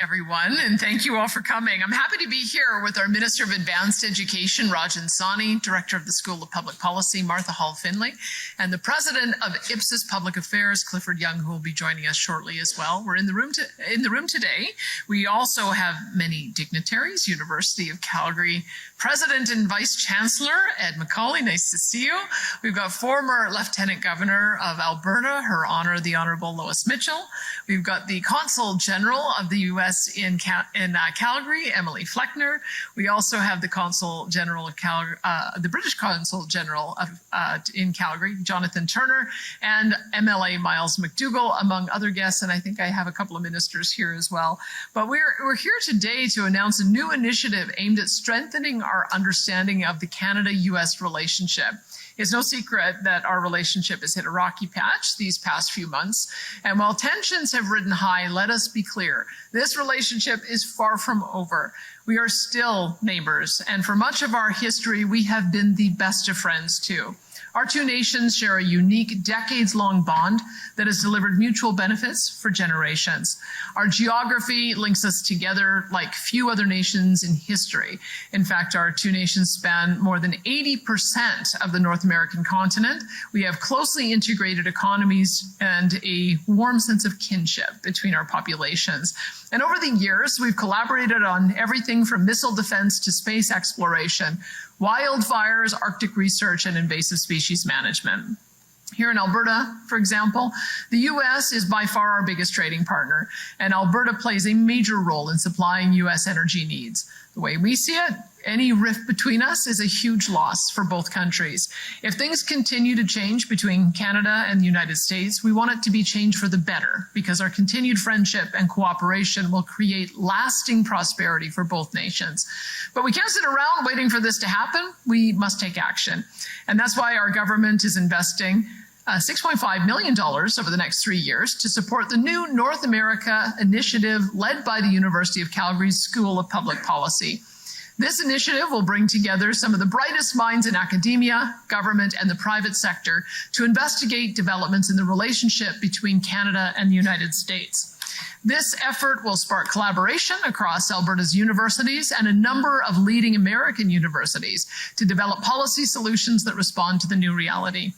Everyone, and thank you all for coming. I'm happy to be here with our Minister of Advanced Education, Rajan Sonnani, Director of the School of Public Policy, Martha Hall-Finley, and the President of Ipsos Public Affairs, Clifford Young, who will be joining us shortly as well. We're in the room today. We also have many dignitaries, University of Calgary President and Vice Chancellor Ed McCauley, nice to see you. We've got former Lieutenant Governor of Alberta, Her Honor the Honorable Lois Mitchell. We've got the Consul General of the U.S. in Calgary, Emily Fleckner. We also have the Consul General of Calgary, the British Consul General in Calgary, Jonathan Turner, and MLA Miles McDougall, among other guests. And I think I have a couple of ministers here as well. But we're here today to announce a new initiative aimed at strengthening our understanding of the Canada-U.S. relationship. It's no secret that our relationship has hit a rocky patch these past few months. And while tensions have ridden high, let us be clear, this relationship is far from over. We are still neighbors, and for much of our history, we have been the best of friends too. Our two nations share a unique decades-long bond that has delivered mutual benefits for generations. Our geography links us together like few other nations in history. In fact, our two nations span more than 80% of the North American continent. We have closely integrated economies and a warm sense of kinship between our populations. And over the years, we've collaborated on everything from missile defense to space exploration, wildfires, Arctic research, and invasive species management. Here in Alberta, for example, the U.S. is by far our biggest trading partner, and Alberta plays a major role in supplying U.S. energy needs. The way we see it, any rift between us is a huge loss for both countries. If things continue to change between Canada and the United States, we want it to be changed for the better, because our continued friendship and cooperation will create lasting prosperity for both nations. But we can't sit around waiting for this to happen. We must take action. And that's why our government is investing $6.5 million over the next 3 years to support the new North America initiative led by the University of Calgary's School of Public Policy. This initiative will bring together some of the brightest minds in academia, government, and the private sector to investigate developments in the relationship between Canada and the United States. This effort will spark collaboration across Alberta's universities and a number of leading American universities to develop policy solutions that respond to the new reality.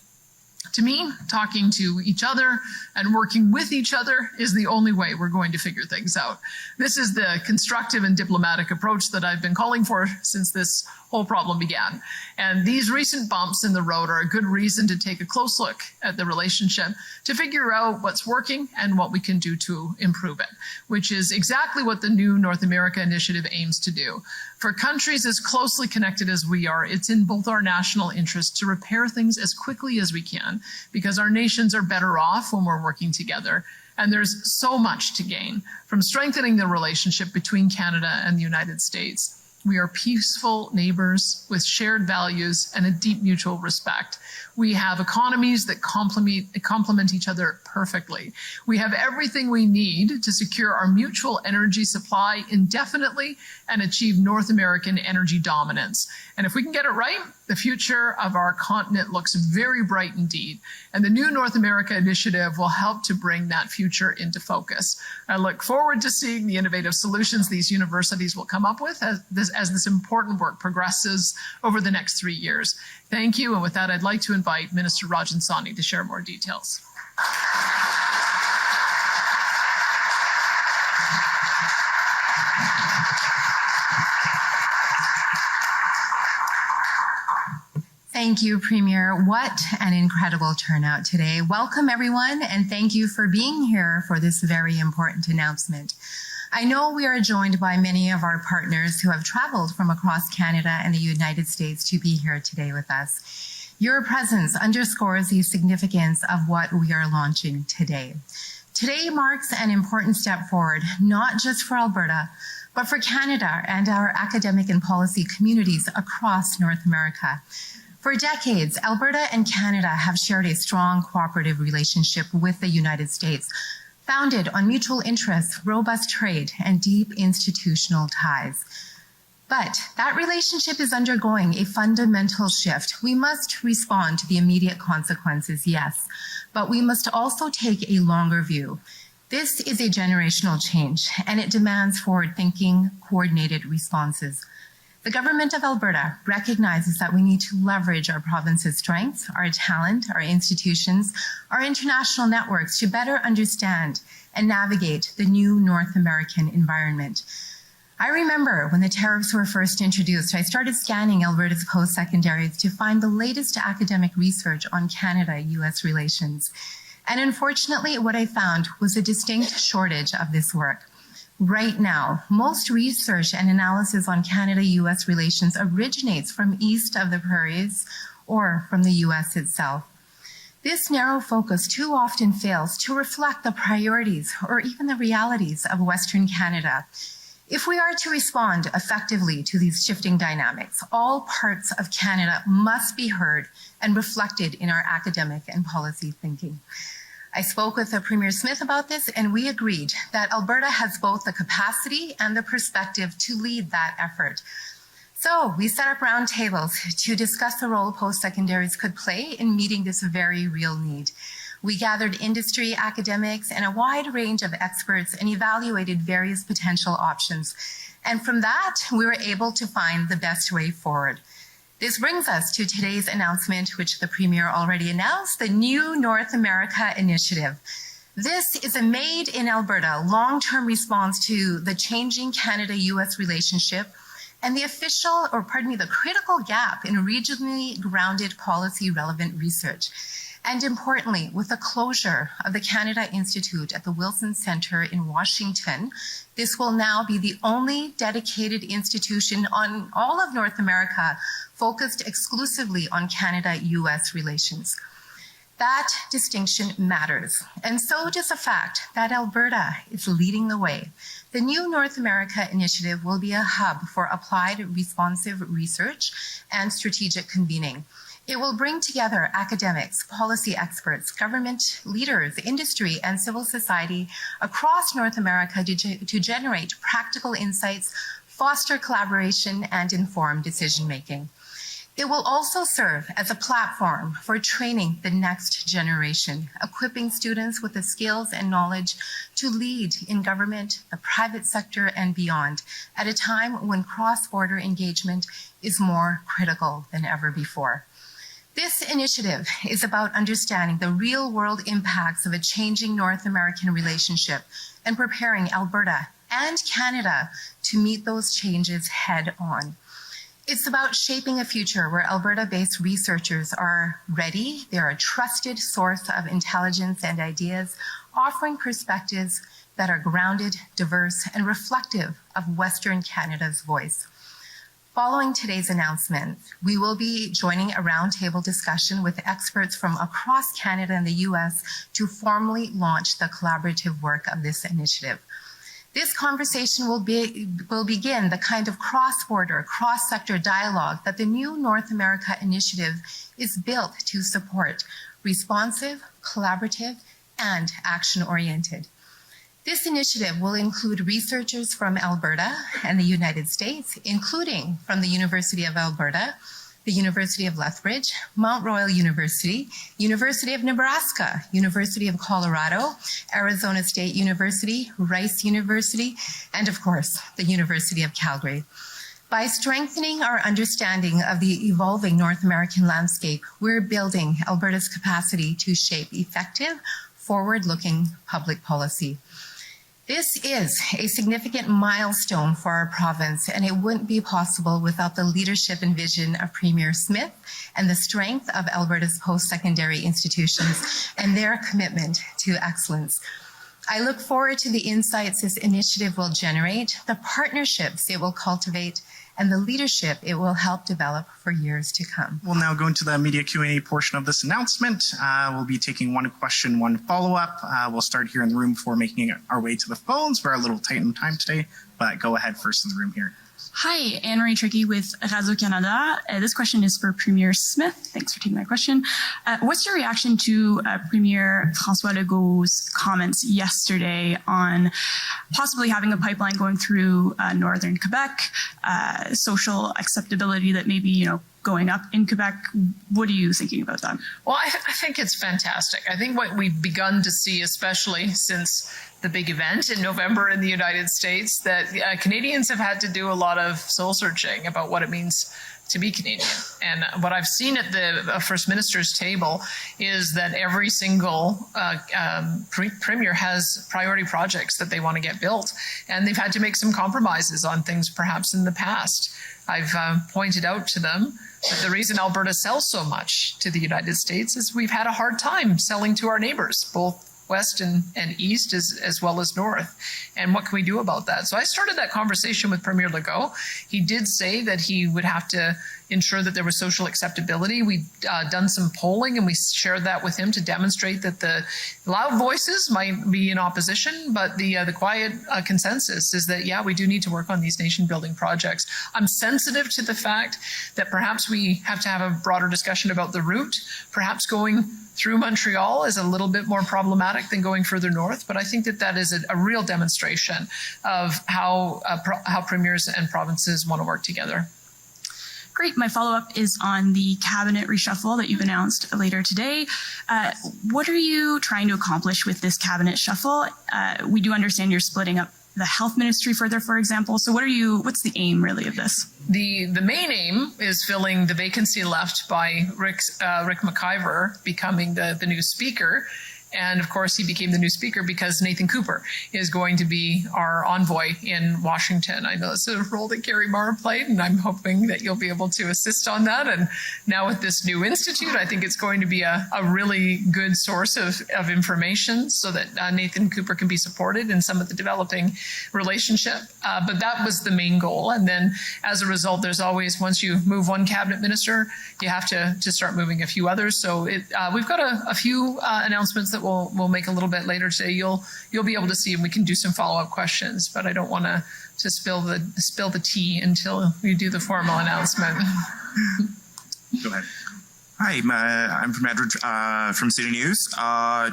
To me, talking to each other and working with each other is the only way we're going to figure things out. This is the constructive and diplomatic approach that I've been calling for since this whole problem began. And these recent bumps in the road are a good reason to take a close look at the relationship to figure out what's working and what we can do to improve it, which is exactly what the new North America initiative aims to do. For countries as closely connected as we are, it's in both our national interest to repair things as quickly as we can, because our nations are better off when we're working together. And there's so much to gain from strengthening the relationship between Canada and the United States. We are peaceful neighbors with shared values and a deep mutual respect. We have economies that complement each other perfectly. We have everything we need to secure our mutual energy supply indefinitely and achieve North American energy dominance. And if we can get it right, the future of our continent looks very bright indeed. And the new North America initiative will help to bring that future into focus. I look forward to seeing the innovative solutions these universities will come up with as this important work progresses over the next 3 years. Thank you. And with that, I'd like to invite Minister Rajan Sonnani to share more details. Thank you, Premier. What an incredible turnout today. Welcome, everyone, and thank you for being here for this very important announcement. I know we are joined by many of our partners who have traveled from across Canada and the United States to be here today with us. Your presence underscores the significance of what we are launching today. Today marks an important step forward, not just for Alberta, but for Canada and our academic and policy communities across North America. For decades, Alberta and Canada have shared a strong cooperative relationship with the United States, founded on mutual interests, robust trade, and deep institutional ties. But that relationship is undergoing a fundamental shift. We must respond to the immediate consequences, yes, but we must also take a longer view. This is a generational change, and it demands forward-thinking, coordinated responses. The Government of Alberta recognizes that we need to leverage our province's strengths, our talent, our institutions, our international networks to better understand and navigate the new North American environment. I remember when the tariffs were first introduced, I started scanning Alberta's post-secondaries to find the latest academic research on Canada-US relations. And unfortunately, what I found was a distinct shortage of this work. Right now, most research and analysis on Canada-US relations originates from east of the prairies or from the US itself. This narrow focus too often fails to reflect the priorities or even the realities of Western Canada. If we are to respond effectively to these shifting dynamics, all parts of Canada must be heard and reflected in our academic and policy thinking. I spoke with Premier Smith about this, and we agreed that Alberta has both the capacity and the perspective to lead that effort. So we set up roundtables to discuss the role post-secondaries could play in meeting this very real need. We gathered industry, academics, and a wide range of experts and evaluated various potential options. And from that, we were able to find the best way forward. This brings us to today's announcement, which the Premier already announced, the new North America Initiative. This is a made in Alberta long-term response to the changing Canada-US relationship and the critical gap in regionally grounded policy relevant research. And importantly, with the closure of the Canada Institute at the Wilson Centre in Washington, this will now be the only dedicated institution on all of North America focused exclusively on Canada-US relations. That distinction matters, and so does the fact that Alberta is leading the way. The new North America Initiative will be a hub for applied responsive research and strategic convening. It will bring together academics, policy experts, government leaders, industry, and civil society across North America to generate practical insights, foster collaboration, and inform decision-making. It will also serve as a platform for training the next generation, equipping students with the skills and knowledge to lead in government, the private sector, and beyond, at a time when cross-border engagement is more critical than ever before. This initiative is about understanding the real-world impacts of a changing North American relationship and preparing Alberta and Canada to meet those changes head-on. It's about shaping a future where Alberta-based researchers are ready. They're a trusted source of intelligence and ideas, offering perspectives that are grounded, diverse, and reflective of Western Canada's voice. Following today's announcement, we will be joining a roundtable discussion with experts from across Canada and the US to formally launch the collaborative work of this initiative. This conversation will begin the kind of cross-border, cross-sector dialogue that the new North America Initiative is built to support, responsive, collaborative, and action-oriented. This initiative will include researchers from Alberta and the United States, including from the University of Alberta, the University of Lethbridge, Mount Royal University, University of Nebraska, University of Colorado, Arizona State University, Rice University, and of course, the University of Calgary. By strengthening our understanding of the evolving North American landscape, we're building Alberta's capacity to shape effective, forward-looking public policy. This is a significant milestone for our province, and it wouldn't be possible without the leadership and vision of Premier Smith and the strength of Alberta's post-secondary institutions and their commitment to excellence. I look forward to the insights this initiative will generate, the partnerships it will cultivate, and the leadership it will help develop for years to come. We'll now go into the media Q&A portion of this announcement. We'll be taking one question, one follow-up. We'll start here in the room before making our way to the phones. We're a little tight on time today, but go ahead first in the room here. Hi, Anne-Marie Tricky with Radio-Canada. This question is for Premier Smith. Thanks for taking my question. What's your reaction to Premier François Legault's comments yesterday on possibly having a pipeline going through northern Quebec, social acceptability that maybe, going up in Quebec. What are you thinking about that? Well, I think it's fantastic. I think what we've begun to see, especially since the big event in November in the United States, that Canadians have had to do a lot of soul searching about what it means to be Canadian. And what I've seen at the First Minister's table is that every single premier has priority projects that they want to get built. And they've had to make some compromises on things perhaps in the past. I've pointed out to them that the reason Alberta sells so much to the United States is we've had a hard time selling to our neighbors, both west and east as well as north. And what can we do about that? So I started that conversation with Premier Legault. He did say that he would have to ensure that there was social acceptability. We've done some polling and we shared that with him to demonstrate that the loud voices might be in opposition, but the quiet consensus is that, yeah, we do need to work on these nation building projects. I'm sensitive to the fact that perhaps we have to have a broader discussion about the route. Perhaps going through Montreal is a little bit more problematic than going further north, but I think that that is a real demonstration of how premiers and provinces want to work together. Great. My follow-up is on the cabinet reshuffle that you've announced later today. What are you trying to accomplish with this cabinet shuffle? We do understand you're splitting up the health ministry further, for example. So what's the aim really of this? The main aim is filling the vacancy left by Rick McIver becoming the new speaker. And of course, he became the new speaker because Nathan Cooper is going to be our envoy in Washington. I know it's a role that Gary Marr played, and I'm hoping that you'll be able to assist on that. And now with this new institute, I think it's going to be a really good source of information so that Nathan Cooper can be supported in some of the developing relationship. But that was the main goal. And then as a result, there's always, once you move one cabinet minister, you have to start moving a few others. So we've got a few announcements that we'll make a little bit later today. You'll be able to see, and we can do some follow-up questions, but I don't want to spill the tea until we do the formal announcement. Go ahead. Hi, I'm from Edward from City News.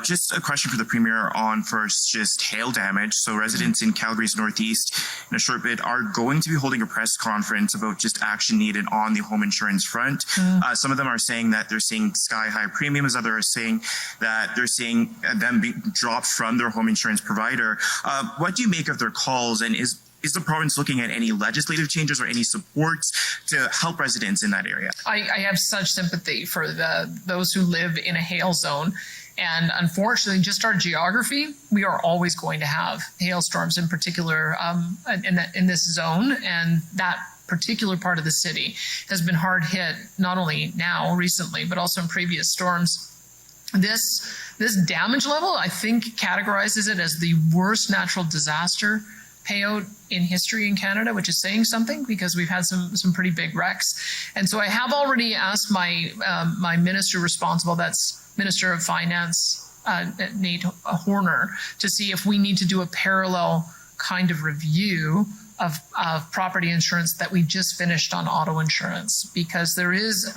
Just a question for the Premier on first just hail damage. So residents in Calgary's northeast in a short bit are going to be holding a press conference about just action needed on the home insurance front. Some of them are saying that they're seeing sky-high premiums. Others are saying that they're seeing them be dropped from their home insurance provider. What do you make of their calls, and is the province looking at any legislative changes or any supports to help residents in that area? I have such sympathy for those who live in a hail zone. And unfortunately, just our geography, we are always going to have hailstorms in particular in this zone. And that particular part of the city has been hard hit, not only now recently, but also in previous storms. This damage level, I think, categorizes it as the worst natural disaster payout in history in Canada, which is saying something because we've had some pretty big wrecks. And so I have already asked my minister responsible, that's Minister of Finance, Nate Horner, to see if we need to do a parallel kind of review of property insurance that we just finished on auto insurance, because there is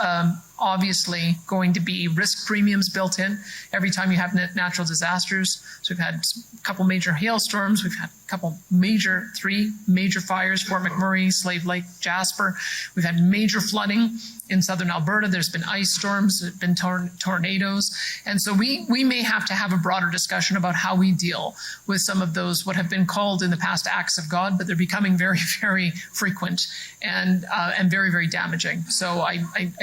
obviously going to be risk premiums built in every time you have natural disasters. So we've had a couple major hailstorms, we've had three major fires, Fort McMurray, Slave Lake, Jasper. We've had major flooding in southern Alberta. There's been ice storms, there's been tornadoes. And so we may have to have a broader discussion about how we deal with some of those, what have been called in the past acts of God, but they're becoming very, very frequent and very, very damaging. So I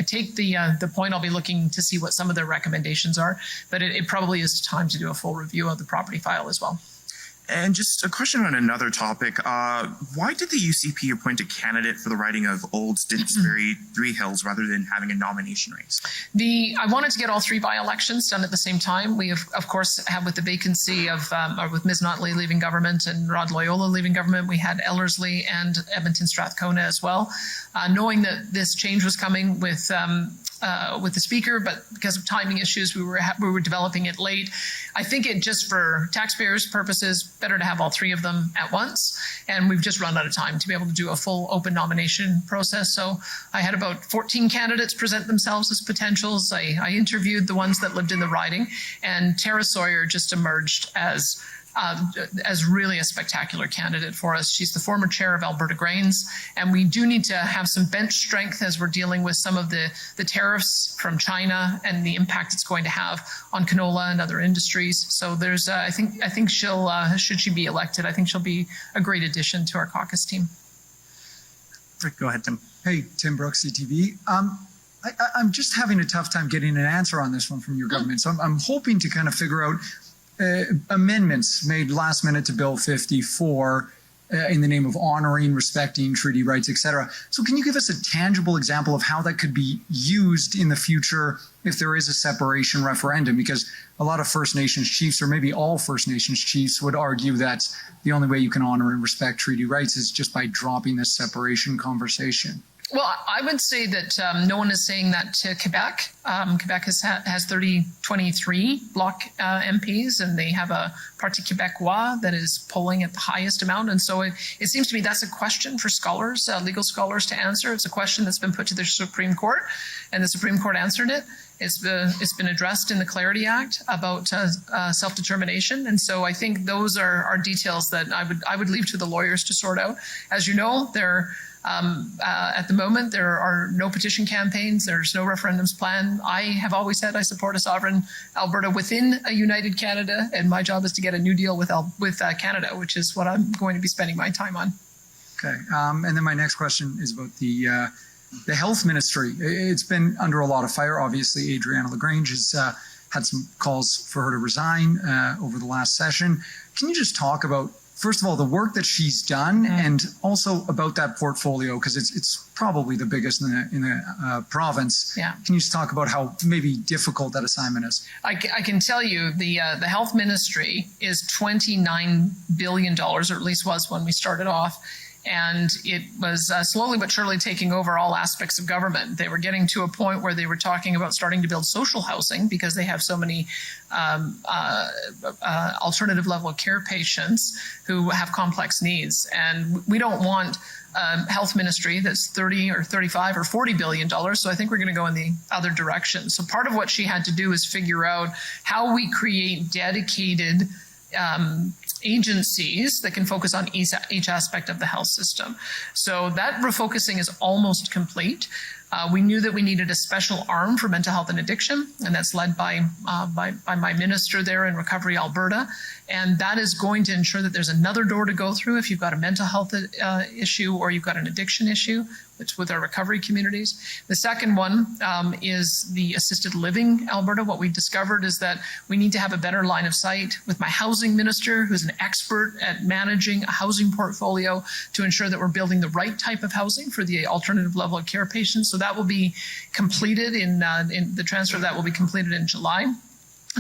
take the point. I'll be looking to see what some of their recommendations are, but it probably is time to do a full review of the property file as well. And just a question on another topic. Why did the UCP appoint a candidate for the riding of Old Didsbury Three Hills rather than having a nomination race? I wanted to get all three by-elections done at the same time. We, of course, have with the vacancy of, with Ms. Notley leaving government and Rod Loyola leaving government, we had Ellerslie and Edmonton Strathcona as well. Knowing that this change was coming with the speaker, but because of timing issues, we were developing it late. I think it just for taxpayers' purposes, better to have all three of them at once. And we've just run out of time to be able to do a full open nomination process. So I had about 14 candidates present themselves as potentials. I interviewed the ones that lived in the riding, and Tara Sawyer just emerged as as really a spectacular candidate for us. She's the former chair of Alberta Grains, and we do need to have some bench strength as we're dealing with some of the tariffs from China and the impact it's going to have on canola and other industries. So there's, I think she'll, should she be elected, I think she'll be a great addition to our caucus team. Go ahead, Tim. Hey, Tim Brooks, CTV. I'm just having a tough time getting an answer on this one from your government. So I'm hoping to kind of figure out amendments made last minute to Bill 54 in the name of honoring, respecting treaty rights, etc. So can you give us a tangible example of how that could be used in the future if there is a separation referendum? Because a lot of First Nations chiefs, or maybe all First Nations chiefs, would argue that the only way you can honor and respect treaty rights is just by dropping this separation conversation. Well, I would say that no one is saying that to Quebec. Quebec has 23 Bloc MPs, and they have a Parti Québécois that is polling at the highest amount. And so it seems to me that's a question for scholars, legal scholars to answer. It's a question that's been put to the Supreme Court, and the Supreme Court answered it. It's been addressed in the Clarity Act about self-determination. And so I think those are details that I would leave to the lawyers to sort out. As you know, at the moment, there are no petition campaigns. There's no referendums planned. I have always said I support a sovereign Alberta within a united Canada, and my job is to get a new deal with Canada, which is what I'm going to be spending my time on. Okay, and then my next question is about the health ministry. It's been under a lot of fire. Obviously, Adriana LaGrange has had some calls for her to resign over the last session. Can you just talk about, first of all, the work that she's done, and also about that portfolio, because it's probably the biggest in the province. Yeah. Can you just talk about how maybe difficult that assignment is? I can tell you the health ministry is $29 billion, or at least was when we started off. And it was slowly but surely taking over all aspects of government. They were getting to a point where they were talking about starting to build social housing because they have so many alternative level of care patients who have complex needs. And we don't want health ministry that's 30 or 35 or $40 billion. So I think we're going to go in the other direction. So part of what she had to do is figure out how we create dedicated agencies that can focus on each aspect of the health system. So that refocusing is almost complete. We knew that we needed a special arm for mental health and addiction, and that's led by my minister there in Recovery Alberta. And that is going to ensure that there's another door to go through if you've got a mental health issue or you've got an addiction issue, which with our recovery communities. The second one is the assisted living Alberta. What we discovered is that we need to have a better line of sight with my housing minister, who's an expert at managing a housing portfolio to ensure that we're building the right type of housing for the alternative level of care patients. So that will be completed in the transfer of that will be completed in July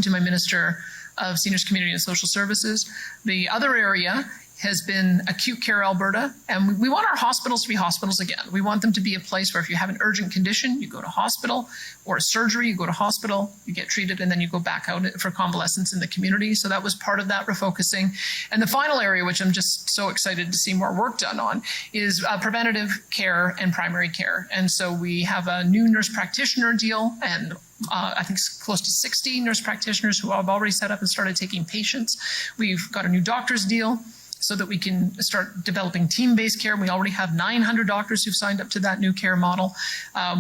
to my Minister of Seniors, Community and Social Services. The other area has been acute care Alberta, and we want our hospitals to be hospitals again. We want them to be a place where if you have an urgent condition, you go to hospital, or a surgery, you go to hospital, you get treated, and then you go back out for convalescence in the community. So that was part of that refocusing. And the final area, which I'm just so excited to see more work done on, is preventative care and primary care. And so we have a new nurse practitioner deal, and I think close to 60 nurse practitioners who have already set up and started taking patients. We've got a new doctor's deal so that we can start developing team-based care. We already have 900 doctors who've signed up to that new care model.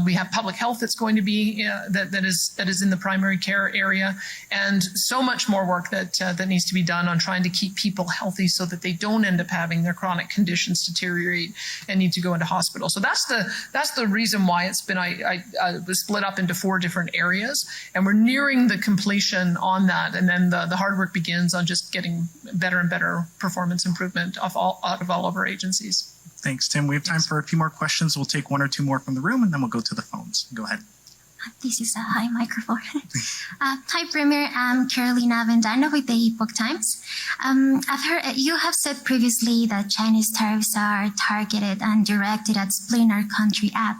We have public health that's going to be that is in the primary care area, and so much more work that needs to be done on trying to keep people healthy so that they don't end up having their chronic conditions deteriorate and need to go into hospital. So that's the reason why it's been I was split up into 4 different areas, and we're nearing the completion on that, and then the hard work begins on just getting better and better performance improvement out of all of our agencies. Thanks, Tim. We have time for a few more questions. We'll take 1 or 2 more from the room, and then we'll go to the phones. Go ahead. This is a high microphone. Hi, Premier. I'm Carolina Vendano with the Epoch Times. I've heard you have said previously that Chinese tariffs are targeted and directed at splitting our country up.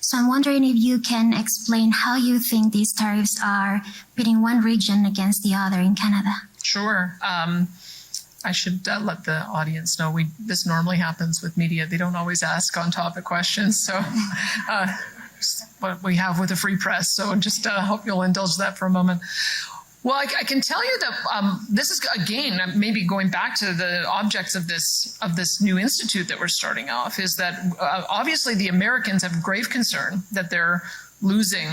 So I'm wondering if you can explain how you think these tariffs are pitting one region against the other in Canada. Sure. I should let the audience know this normally happens with media. They don't always ask on-topic questions, so what we have with the free press. So just hope you'll indulge that for a moment. Well, I can tell you that this is, again, maybe going back to the objects of this new institute that we're starting off, is that obviously the Americans have grave concern that they're losing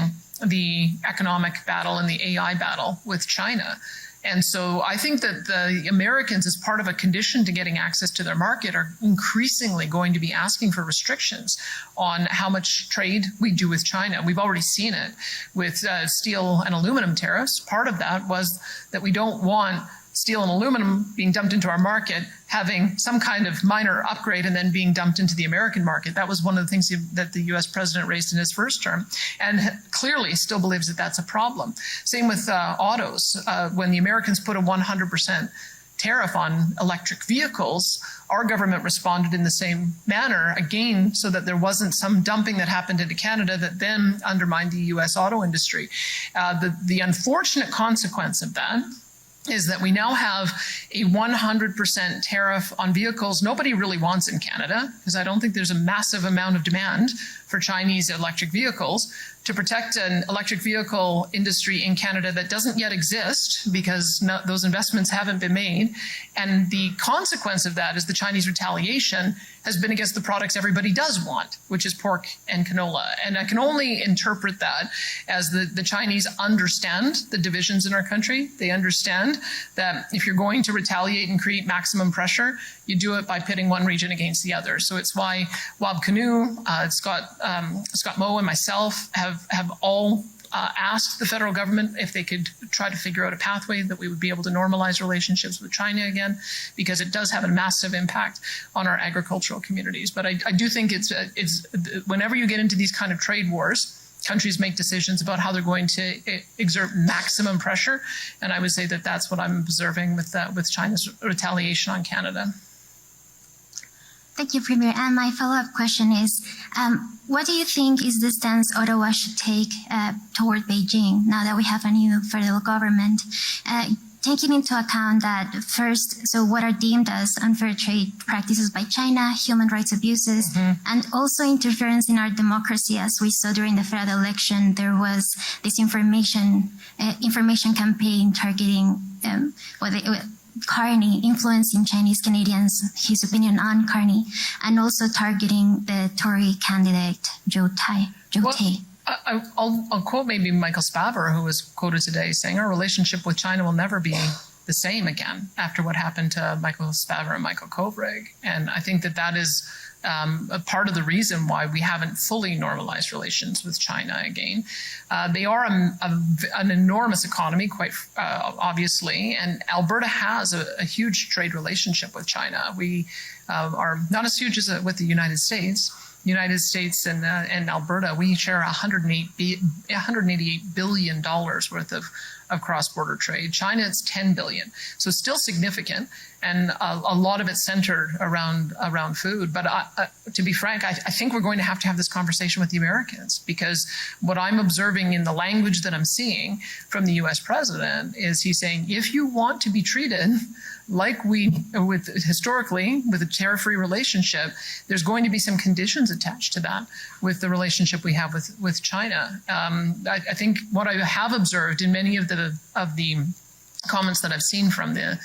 the economic battle and the AI battle with China. And so I think that the Americans, as part of a condition to getting access to their market, are increasingly going to be asking for restrictions on how much trade we do with China. We've already seen it with steel and aluminum tariffs. Part of that was that we don't want steel and aluminum being dumped into our market, having some kind of minor upgrade and then being dumped into the American market. That was one of the things that the US president raised in his first term, and clearly still believes that that's a problem. Same with autos. When the Americans put a 100% tariff on electric vehicles, our government responded in the same manner, again, so that there wasn't some dumping that happened into Canada that then undermined the US auto industry. The unfortunate consequence of that is that we now have a 100% tariff on vehicles nobody really wants in Canada, because I don't think there's a massive amount of demand for Chinese electric vehicles, to protect an electric vehicle industry in Canada that doesn't yet exist because those investments haven't been made. And the consequence of that is the Chinese retaliation has been against the products everybody does want, which is pork and canola. And I can only interpret that as the Chinese understand the divisions in our country. They understand that if you're going to retaliate and create maximum pressure, you do it by pitting one region against the other. So it's why Wab Kinew, Scott Moe, and myself have all asked the federal government if they could try to figure out a pathway that we would be able to normalize relationships with China again, because it does have a massive impact on our agricultural communities. But I do think it's whenever you get into these kind of trade wars, countries make decisions about how they're going to exert maximum pressure, and I would say that that's what I'm observing with China's retaliation on Canada. Thank you, Premier. And my follow-up question is, what do you think is the stance Ottawa should take toward Beijing now that we have a new federal government? Taking into account that first, so what are deemed as unfair trade practices by China, human rights abuses, and also interference in our democracy. As we saw during the federal election, there was this information campaign targeting Carney, influencing Chinese Canadians, his opinion on Carney, and also targeting the Tory candidate Joe Tai. I'll quote maybe Michael Spavor, who was quoted today saying our relationship with China will never be the same again after what happened to Michael Spavor and Michael Kovrig. And I think that is a part of the reason why we haven't fully normalized relations with China again. They are an enormous economy, quite obviously, and Alberta has a huge trade relationship with China. We are not as huge as with the United States. United States and Alberta, we share $188 billion worth of cross-border trade. China, it's $10 billion. So still significant, and a lot of it centered around food. But to be frank, I think we're going to have this conversation with the Americans, because what I'm observing in the language that I'm seeing from the U.S. president is he's saying, if you want to be treated like historically with a tariff-free relationship, there's going to be some conditions attached to that with the relationship we have with China. I think what I have observed in many of the comments that I've seen from the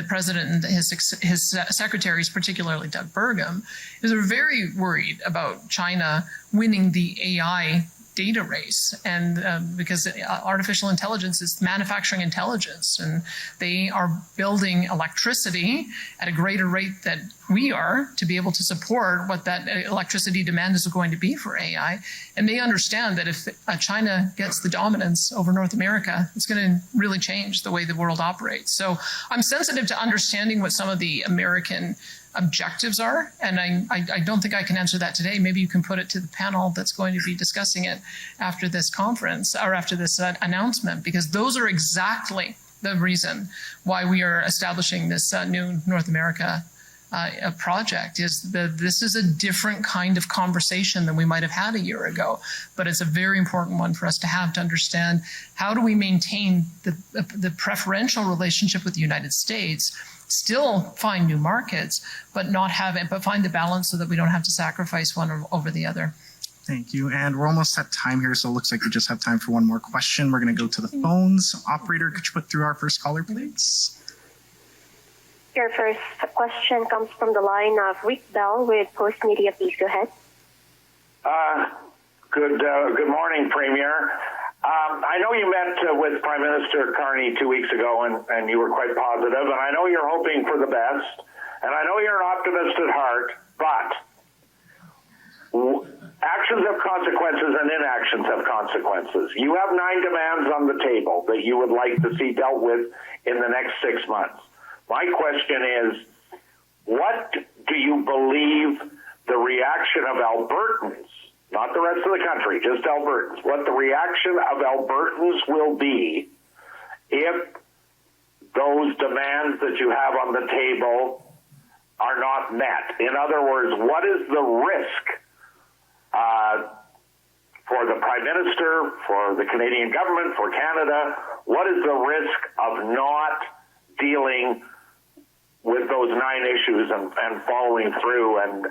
president and his secretaries, particularly Doug Burgum, is they're very worried about China winning the AI data race, and because artificial intelligence is manufacturing intelligence, and they are building electricity at a greater rate than we are to be able to support what that electricity demand is going to be for AI. And they understand that if China gets the dominance over North America, it's going to really change the way the world operates. So I'm sensitive to understanding what some of the American objectives are, and I don't think I can answer that today. Maybe you can put it to the panel that's going to be discussing it after this conference or after this announcement, because those are exactly the reason why we are establishing this new North America project. Is that this is a different kind of conversation than we might have had a year ago, but it's a very important one for us to have, to understand how do we maintain the preferential relationship with the United States, still find new markets, but find the balance so that we don't have to sacrifice one over the other. Thank you. And we're almost at time here, so it looks like we just have time for one more question. We're going to go to the phones. Operator, could you put through our first caller, please? Your first question comes from the line of Rick Bell with Post Media. Please go ahead. Good morning, Premier. I know you met with Prime Minister Carney 2 weeks ago, and you were quite positive, and I know you're hoping for the best, and I know you're an optimist at heart, but actions have consequences and inactions have consequences. You have 9 demands on the table that you would like to see dealt with in the next 6 months. My question is, what do you believe the reaction of Albertans, not the rest of the country, just Albertans, what the reaction of Albertans will be if those demands that you have on the table are not met? In other words, what is the risk for the Prime Minister, for the Canadian government, for Canada? What is the risk of not dealing with those 9 issues and following through and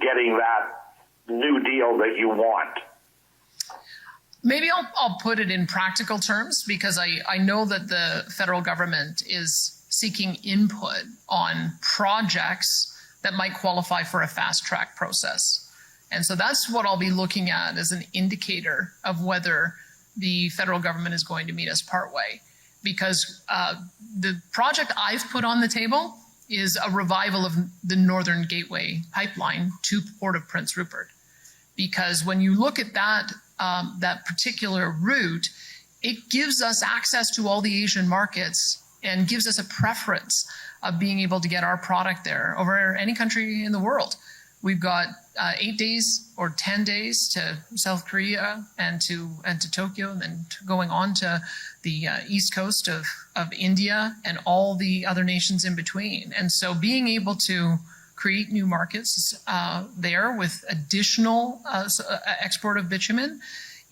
getting that new deal that you want? Maybe I'll put it in practical terms, because I know that the federal government is seeking input on projects that might qualify for a fast track process. And so that's what I'll be looking at as an indicator of whether the federal government is going to meet us partway. Because the project I've put on the table is a revival of the Northern Gateway pipeline to Port of Prince Rupert. Because when you look at that particular route, it gives us access to all the Asian markets and gives us a preference of being able to get our product there over any country in the world. We've got 8 days or 10 days to South Korea and to Tokyo, and then going on to the east coast of India and all the other nations in between. And so being able to create new markets there with additional export of bitumen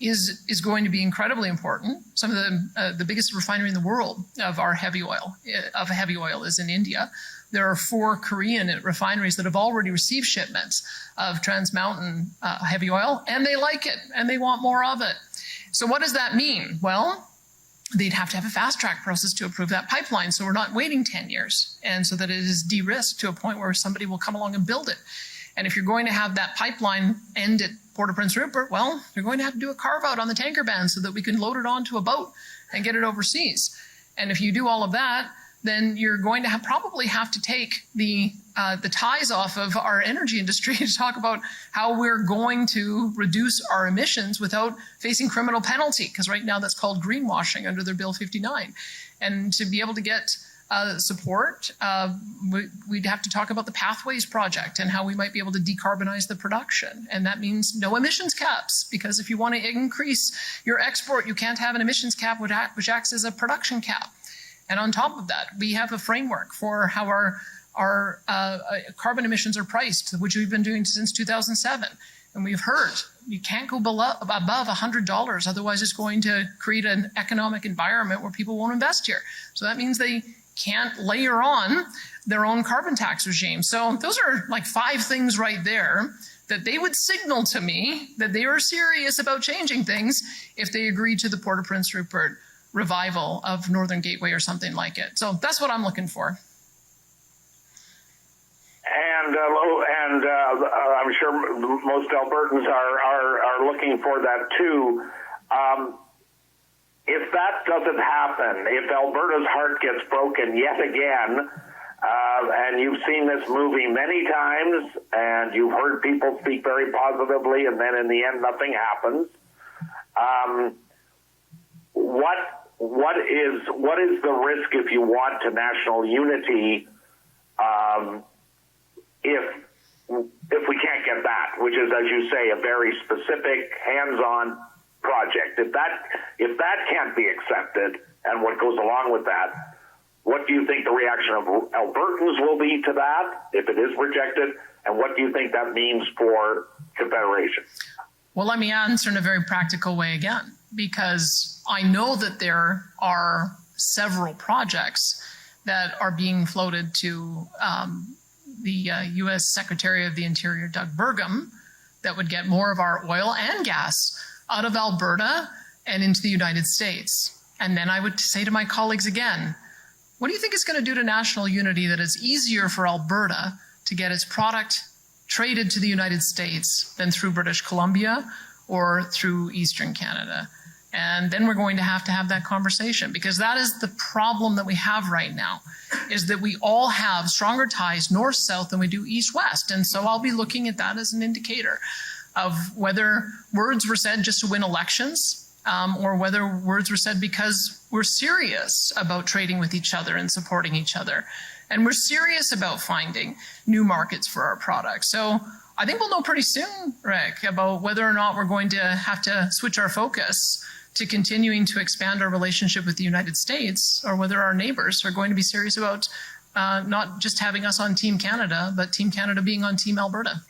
is going to be incredibly important. Some of the biggest refinery in the world of heavy oil is in India. There are 4 Korean refineries that have already received shipments of Trans Mountain heavy oil, and they like it, and they want more of it. So what does that mean? Well, they'd have to have a fast track process to approve that pipeline, so we're not waiting 10 years, and so that it is de-risked to a point where somebody will come along and build it. And if you're going to have that pipeline end at Port of Prince Rupert, well, you're going to have to do a carve-out on the tanker ban so that we can load it onto a boat and get it overseas. And if you do all of that, then you're going to probably have to take the ties off of our energy industry to talk about how we're going to reduce our emissions without facing criminal penalty, because right now that's called greenwashing under their Bill 59. And to be able to get support, we'd have to talk about the Pathways Project and how we might be able to decarbonize the production. And that means no emissions caps, because if you want to increase your export, you can't have an emissions cap which acts as a production cap. And on top of that, we have a framework for how our carbon emissions are priced, which we've been doing since 2007. And we've heard you can't go above $100, otherwise it's going to create an economic environment where people won't invest here. So that means they can't layer on their own carbon tax regime. So those are like 5 things right there that they would signal to me that they are serious about changing things if they agreed to the Port of Prince Rupert revival of Northern Gateway or something like it. So that's what I'm looking for. And I'm sure most Albertans are looking for that too. If that doesn't happen, if Alberta's heart gets broken yet again, and you've seen this movie many times, and you've heard people speak very positively, and then in the end nothing happens, what is the risk if you want to national unity if we can't get that, which is, as you say, a very specific hands-on project? If that can't be accepted and what goes along with that, what do you think the reaction of Albertans will be to that if it is rejected, and what do you think that means for Confederation? Well, let me answer in a very practical way again, because I know that there are several projects that are being floated to the U.S. Secretary of the Interior, Doug Burgum, that would get more of our oil and gas out of Alberta and into the United States. And then I would say to my colleagues again, what do you think is going to do to national unity that it's easier for Alberta to get its product traded to the United States than through British Columbia or through Eastern Canada? And then we're going to have that conversation, because that is the problem that we have right now, is that we all have stronger ties north-south than we do east-west. And so I'll be looking at that as an indicator of whether words were said just to win elections, or whether words were said because we're serious about trading with each other and supporting each other. And we're serious about finding new markets for our products. So I think we'll know pretty soon, Rick, about whether or not we're going to have to switch our focus to continuing to expand our relationship with the United States, or whether our neighbors are going to be serious about not just having us on Team Canada, but Team Canada being on Team Alberta.